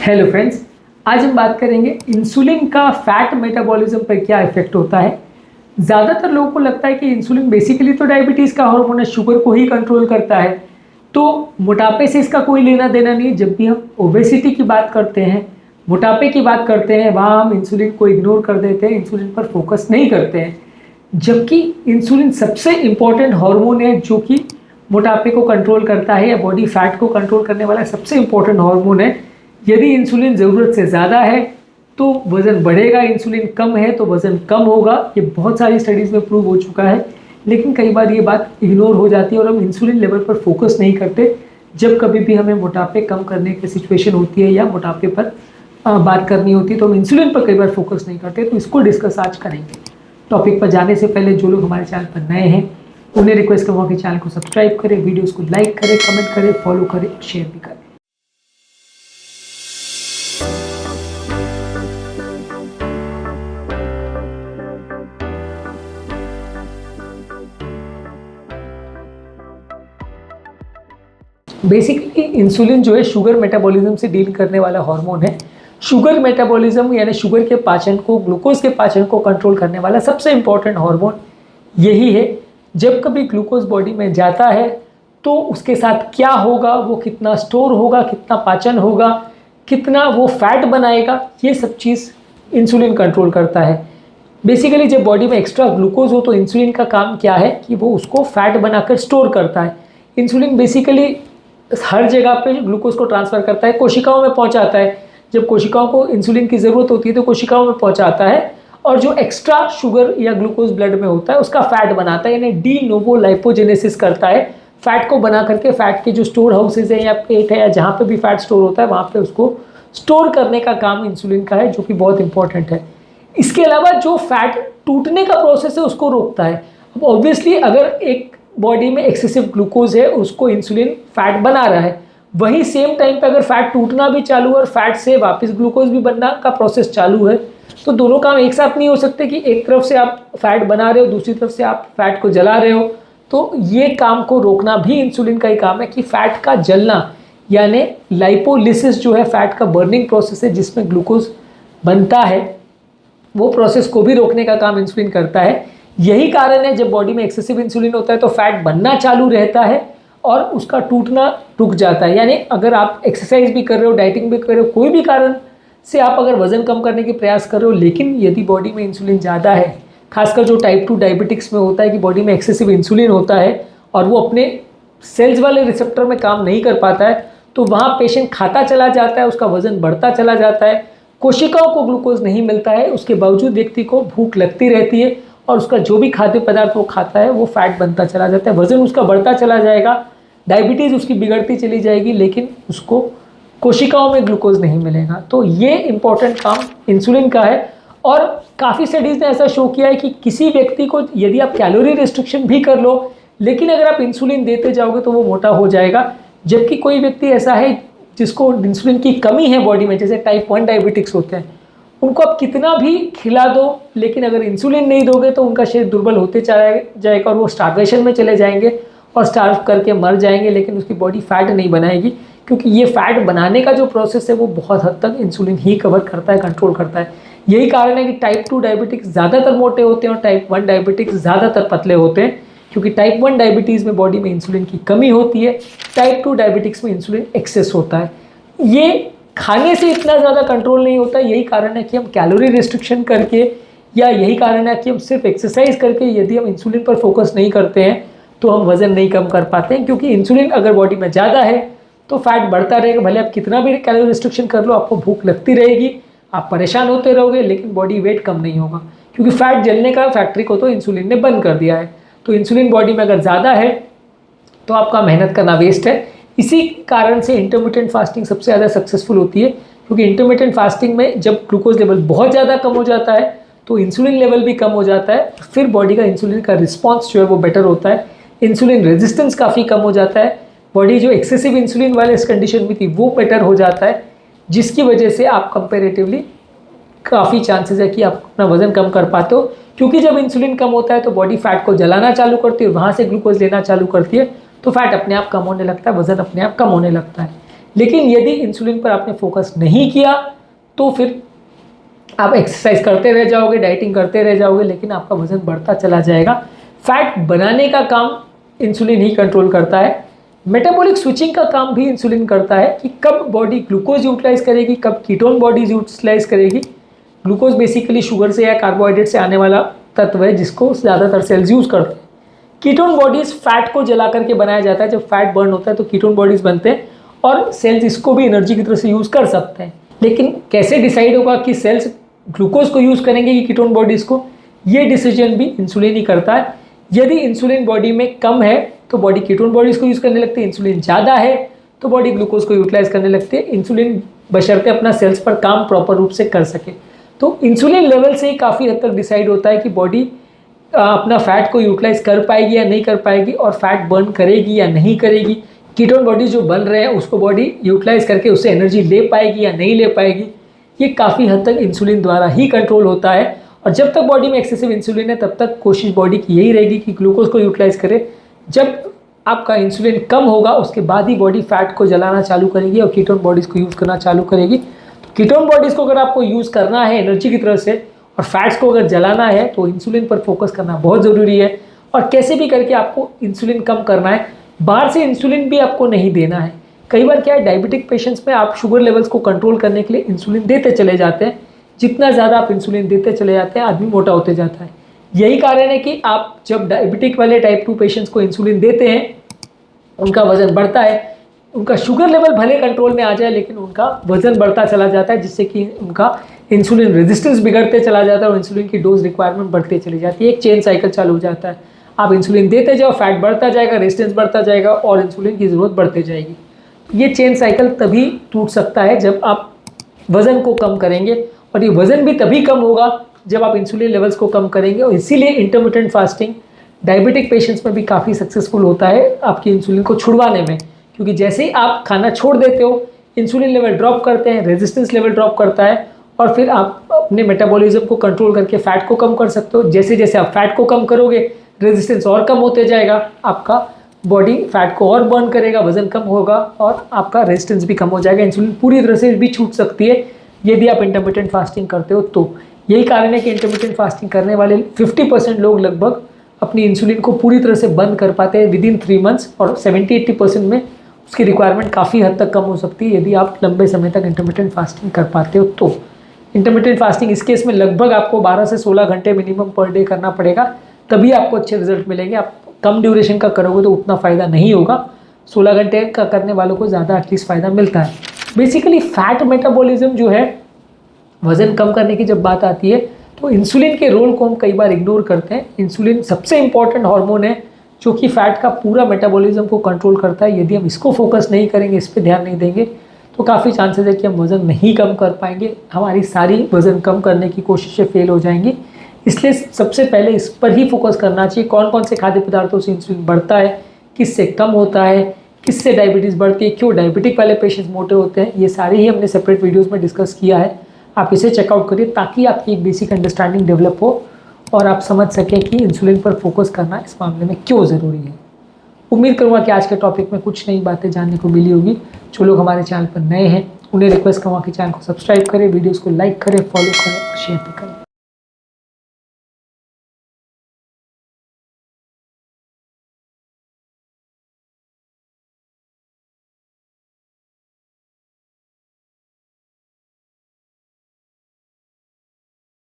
Hello friends, आज हम बात करेंगे इंसुलिन का फैट मेटाबॉलिज्म पर क्या इफेक्ट होता है। ज़्यादातर लोगों को लगता है कि इंसुलिन बेसिकली तो डायबिटीज़ का हार्मोन है, शुगर को ही कंट्रोल करता है, तो मोटापे से इसका कोई लेना देना नहीं। जब भी हम ओबेसिटी की बात करते हैं, मोटापे की बात करते हैं, वहाँ हम इंसुलिन को इग्नोर कर देते हैं, इंसुलिन पर फोकस नहीं करते हैं। जबकि इंसुलिन सबसे इम्पॉर्टेंट हार्मोन है जो कि मोटापे को कंट्रोल करता है या बॉडी फैट को कंट्रोल करने वाला सबसे इम्पॉर्टेंट हार्मोन है। यदि इंसुलिन ज़रूरत से ज़्यादा है तो वज़न बढ़ेगा, इंसुलिन कम है तो वज़न कम होगा। ये बहुत सारी स्टडीज़ में प्रूव हो चुका है, लेकिन कई बार ये बात इग्नोर हो जाती है और हम इंसुलिन लेवल पर फोकस नहीं करते जब कभी भी हमें मोटापे कम करने की सिचुएशन होती है या मोटापे पर बात करनी होती है, तो हम इंसुलिन पर कई बार फोकस नहीं करते। तो इसको डिस्कस आज करेंगे। टॉपिक पर जाने से पहले जो लोग हमारे चैनल पर नए हैं उन्हें रिक्वेस्ट करूँगा कि चैनल को सब्सक्राइब करें, वीडियोज़ को लाइक करें, कमेंट करें, फॉलो करें, शेयर भी करें। बेसिकली इंसुलिन जो है शुगर मेटाबॉलिज्म से डील करने वाला हार्मोन है। शुगर मेटाबॉलिज्म यानी शुगर के पाचन को, ग्लूकोज के पाचन को कंट्रोल करने वाला सबसे इम्पॉर्टेंट हार्मोन यही है। जब कभी ग्लूकोज बॉडी में जाता है तो उसके साथ क्या होगा, वो कितना स्टोर होगा, कितना पाचन होगा, कितना वो फैट बनाएगा, ये सब चीज़ इंसुलिन कंट्रोल करता है। बेसिकली जब बॉडी में एक्स्ट्रा ग्लूकोज हो तो इंसुलिन का काम क्या है कि वो उसको फैट बनाकर स्टोर करता है। इंसुलिन बेसिकली हर जगह पे ग्लूकोज को ट्रांसफ़र करता है, कोशिकाओं में पहुंचाता है। जब कोशिकाओं को इंसुलिन की ज़रूरत होती है तो कोशिकाओं में पहुंचाता है, और जो एक्स्ट्रा शुगर या ग्लूकोज ब्लड में होता है उसका फैट बनाता है, यानी डी नोवो लाइपोजेनेसिस करता है। फैट को बना करके फैट के जो स्टोर हाउसेज है या पेट है या जहाँ पे भी फैट स्टोर होता है वहाँ पे उसको स्टोर करने का काम इंसुलिन का है, जो कि बहुत इंपॉर्टेंट है। इसके अलावा जो फैट टूटने का प्रोसेस है उसको रोकता है। अब ऑब्वियसली अगर एक बॉडी में एक्सेसिव ग्लूकोज है, उसको इंसुलिन फैट बना रहा है, वही सेम टाइम पे अगर फैट टूटना भी चालू है और फैट से वापस ग्लूकोज भी बनना का प्रोसेस चालू है, तो दोनों काम एक साथ नहीं हो सकते कि एक तरफ से आप फैट बना रहे हो, दूसरी तरफ से आप फैट को जला रहे हो। तो ये काम को रोकना भी इंसुलिन का ही काम है कि फैट का जलना, यानी लाइपोलिसिस जो है फैट का बर्निंग प्रोसेस है जिसमें ग्लूकोज बनता है, वो प्रोसेस को भी रोकने का काम इंसुलिन करता है। यही कारण है जब बॉडी में एक्सेसिव इंसुलिन होता है तो फैट बनना चालू रहता है और उसका टूटना रुक जाता है। यानी अगर आप एक्सरसाइज भी कर रहे हो, डाइटिंग भी कर रहे हो, कोई भी कारण से आप अगर वजन कम करने की प्रयास कर रहे हो, लेकिन यदि बॉडी में इंसुलिन ज़्यादा है, खासकर जो टाइप 2 डायबिटिक्स में होता है कि बॉडी में एक्सेसिव इंसुलिन होता है और वो अपने सेल्स वाले रिसेप्टर में काम नहीं कर पाता है, तो वहाँ पेशेंट खाता चला जाता है, उसका वजन बढ़ता चला जाता है, कोशिकाओं को ग्लूकोज नहीं मिलता है, उसके बावजूद व्यक्ति को भूख लगती रहती है और उसका जो भी खाद्य पदार्थ वो खाता है वो फैट बनता चला जाता है, वजन उसका बढ़ता चला जाएगा, डायबिटीज़ उसकी बिगड़ती चली जाएगी, लेकिन उसको कोशिकाओं में ग्लूकोज नहीं मिलेगा। तो ये इंपॉर्टेंट काम इंसुलिन का है। और काफ़ी स्टडीज़ ने ऐसा शो किया है कि किसी व्यक्ति को यदि आप कैलोरी रिस्ट्रिक्शन भी कर लो, लेकिन अगर आप इंसुलिन देते जाओगे तो वो मोटा हो जाएगा। जबकि कोई व्यक्ति ऐसा है जिसको इंसुलिन की कमी है बॉडी में, जैसे टाइप 1 डायबिटिक्स होते हैं, उनको आप कितना भी खिला दो लेकिन अगर इंसुलिन नहीं दोगे तो उनका शरीर दुर्बल होते चला जाएगा और वो स्टार्वेशन में चले जाएंगे और स्टार्व करके मर जाएंगे, लेकिन उसकी बॉडी फैट नहीं बनाएगी, क्योंकि ये फैट बनाने का जो प्रोसेस है वो बहुत हद तक इंसुलिन ही कवर करता है, कंट्रोल करता है। यही कारण है कि टाइप 2 डायबिटिक्स ज़्यादातर मोटे होते हैं और टाइप 1 डायबिटिक्स ज़्यादातर पतले होते हैं, क्योंकि टाइप 1 डायबिटीज़ में बॉडी में इंसुलिन की कमी होती है, टाइप 2 डायबिटिक्स में इंसुलिन एक्सेस होता है। ये खाने से इतना ज़्यादा कंट्रोल नहीं होता। यही कारण है कि हम कैलोरी रिस्ट्रिक्शन करके, या यही कारण है कि हम सिर्फ एक्सरसाइज करके यदि हम इंसुलिन पर फोकस नहीं करते हैं तो हम वज़न नहीं कम कर पाते हैं, क्योंकि इंसुलिन अगर बॉडी में ज़्यादा है तो फैट बढ़ता रहेगा। भले आप कितना भी कैलोरी रिस्ट्रिक्शन कर लो, आपको भूख लगती रहेगी, आप परेशान होते रहोगे, लेकिन बॉडी वेट कम नहीं होगा, क्योंकि फैट जलने का फैक्ट्री को तो इंसुलिन ने बंद कर दिया है। तो इंसुलिन बॉडी में अगर ज़्यादा है तो आपका मेहनत करना वेस्ट है। इसी कारण से इंटरमिटेंट फास्टिंग सबसे ज़्यादा सक्सेसफुल होती है, क्योंकि इंटरमिटेंट फास्टिंग में जब ग्लूकोज लेवल बहुत ज़्यादा कम हो जाता है तो इंसुलिन लेवल भी कम हो जाता है, फिर बॉडी का इंसुलिन का रिस्पॉन्स जो है वो बेटर होता है, इंसुलिन रेजिस्टेंस काफ़ी कम हो जाता है, बॉडी जो एक्सेसिव इंसुलिन वाले इस कंडीशन में थी वो बेटर हो जाता है, जिसकी वजह से आप कंपेरेटिवली काफ़ी चांसेस है कि आप अपना वजन कम कर पाते हो। क्योंकि जब इंसुलिन कम होता है तो बॉडी फैट को जलाना चालू करती है, वहाँ से ग्लूकोज लेना चालू करती है, तो फैट अपने आप कम होने लगता है, वजन अपने आप कम होने लगता है। लेकिन यदि इंसुलिन पर आपने फोकस नहीं किया तो फिर आप एक्सरसाइज करते रह जाओगे, डाइटिंग करते रह जाओगे, लेकिन आपका वजन बढ़ता चला जाएगा। फैट बनाने का काम इंसुलिन ही कंट्रोल करता है। मेटाबॉलिक स्विचिंग का काम भी इंसुलिन करता है कि कब बॉडी ग्लूकोज यूटिलाइज करेगी, कब कीटोन बॉडीज यूटिलाइज करेगी। ग्लूकोज बेसिकली शुगर से या कार्बोहाइड्रेट से आने वाला तत्व है जिसको ज़्यादातर सेल्स यूज़ करते हैं। कीटोन बॉडीज फैट को जला करके बनाया जाता है। जब फैट बर्न होता है तो कीटोन बॉडीज बनते हैं और सेल्स इसको भी एनर्जी की तरह से यूज़ कर सकते हैं। लेकिन कैसे डिसाइड होगा कि सेल्स ग्लूकोज को यूज़ करेंगे कि कीटोन बॉडीज़ को, ये डिसीजन भी इंसुलिन ही करता है। यदि इंसुलिन बॉडी में कम है तो बॉडी कीटोन बॉडीज़ को यूज़ करने लगती है, इंसुलिन ज़्यादा है तो बॉडी ग्लूकोज को यूटिलाइज करने लगती है। इंसुलिन बशर्ते अपना सेल्स पर काम प्रॉपर रूप से कर सके। तो इंसुलिन लेवल से ही काफ़ी हद तक डिसाइड होता है कि बॉडी अपना फैट को यूटिलाइज कर पाएगी या नहीं कर पाएगी और फैट बर्न करेगी या नहीं करेगी। कीटोन बॉडीज जो बन रहे हैं उसको बॉडी यूटिलाइज करके उससे एनर्जी ले पाएगी या नहीं ले पाएगी, ये काफ़ी हद तक इंसुलिन द्वारा ही कंट्रोल होता है। और जब तक बॉडी में एक्सेसिव इंसुलिन है तब तक कोशिश बॉडी की यही रहेगी कि ग्लूकोज को यूटिलाइज करे। जब आपका इंसुलिन कम होगा उसके बाद ही बॉडी फैट को जलाना चालू करेगी और कीटोन बॉडीज़ को यूज़ करना चालू करेगी। तो कीटोन बॉडीज़ को अगर आपको यूज़ करना है एनर्जी की तरह से और फैट्स को अगर जलाना है तो इंसुलिन पर फोकस करना बहुत ज़रूरी है। और कैसे भी करके आपको इंसुलिन कम करना है, बाहर से इंसुलिन भी आपको नहीं देना है। कई बार क्या है, डायबिटिक पेशेंट्स में आप शुगर लेवल्स को कंट्रोल करने के लिए इंसुलिन देते चले जाते हैं। जितना ज़्यादा आप इंसुलिन देते चले जाते हैं आदमी मोटा होते जाता है। यही कारण है कि आप जब डायबिटिक वाले टाइप 2 पेशेंट्स को इंसुलिन देते हैं उनका वजन बढ़ता है। उनका शुगर लेवल भले कंट्रोल में आ जाए लेकिन उनका वजन बढ़ता चला जाता है, जिससे कि उनका इंसुलिन रेजिस्टेंस बिगड़ते चला जाता है और इंसुलिन की डोज रिक्वायरमेंट बढ़ते चली जाती है। एक चेन साइकिल चालू हो जाता है। आप इंसुलिन देते जाओ, फैट बढ़ता जाएगा, रेजिस्टेंस बढ़ता जाएगा और इंसुलिन की ज़रूरत बढ़ती जाएगी। ये चेन साइकिल तभी टूट सकता है जब आप वज़न को कम करेंगे, और ये वज़न भी तभी कम होगा जब आप इंसुलिन लेवल्स को कम करेंगे। और इसीलिए इंटरमिटेंट फास्टिंग डायबिटिक पेशेंट्स में भी काफ़ी सक्सेसफुल होता है आपकी इंसुलिन को छुड़वाने में, क्योंकि जैसे ही आप खाना छोड़ देते हो इंसुलिन लेवल ड्रॉप करते हैं, रेजिस्टेंस लेवल ड्रॉप करता है और फिर आप अपने मेटाबॉलिज्म को कंट्रोल करके फैट को कम कर सकते हो। जैसे जैसे आप फैट को कम करोगे रेजिस्टेंस और कम होते जाएगा, आपका बॉडी फैट को और बर्न करेगा, वजन कम होगा और आपका रेजिस्टेंस भी कम हो जाएगा। इंसुलिन पूरी तरह से भी छूट सकती है यदि आप इंटरमिटेंट फास्टिंग करते हो तो। यही कारण है कि इंटरमिटेंट फास्टिंग करने वाले 50% लोग लगभग अपनी इंसुलिन को पूरी तरह से बंद कर पाते हैं विदिन 3 मंथ्स, और 70-80% में उसकी रिक्वायरमेंट काफ़ी हद तक कम हो सकती है यदि आप लंबे समय तक इंटरमिटेंट फास्टिंग कर पाते हो तो। इंटरमिटेंट फास्टिंग इस केस में लगभग आपको 12 से 16 घंटे मिनिमम पर डे करना पड़ेगा, तभी आपको अच्छे रिजल्ट मिलेंगे। आप कम ड्यूरेशन का करोगे तो उतना फ़ायदा नहीं होगा। 16 घंटे का करने वालों को ज़्यादा एटलीस्ट फ़ायदा मिलता है। बेसिकली फैट मेटाबॉलिज्म जो है, वज़न कम करने की जब बात आती है तो इंसुलिन के रोल को हम कई बार इग्नोर करते हैं। इंसुलिन सबसे इंपॉर्टेंट हार्मोन है जो कि फैट का पूरा मेटाबॉलिज्म को कंट्रोल करता है। यदि हम इसको फोकस नहीं करेंगे, इस पर ध्यान नहीं देंगे तो काफ़ी चांसेस है कि हम वज़न नहीं कम कर पाएंगे, हमारी सारी वज़न कम करने की कोशिशें फेल हो जाएंगी। इसलिए सबसे पहले इस पर ही फोकस करना चाहिए, कौन कौन से खाद्य पदार्थों से इंसुलिन बढ़ता है, किससे कम होता है, किससे डायबिटीज़ बढ़ती है, क्यों डायबिटिक वाले पेशेंट्स मोटे होते हैं, ये सारे ही हमने सेपरेट वीडियोज़ में डिस्कस किया है। आप इसे चेकआउट करिए ताकि आपकी एक बेसिक अंडरस्टैंडिंग डेवलप हो और आप समझ सकें कि इंसुलिन पर फोकस करना इस मामले में क्यों ज़रूरी है। उम्मीद करूँगा कि आज के टॉपिक में कुछ नई बातें जानने को मिली होगी। जो लोग हमारे चैनल पर नए हैं उन्हें रिक्वेस्ट करूँगा कि चैनल को सब्सक्राइब करें, वीडियोज़ को लाइक करें, फॉलो करें और शेयर भी करें।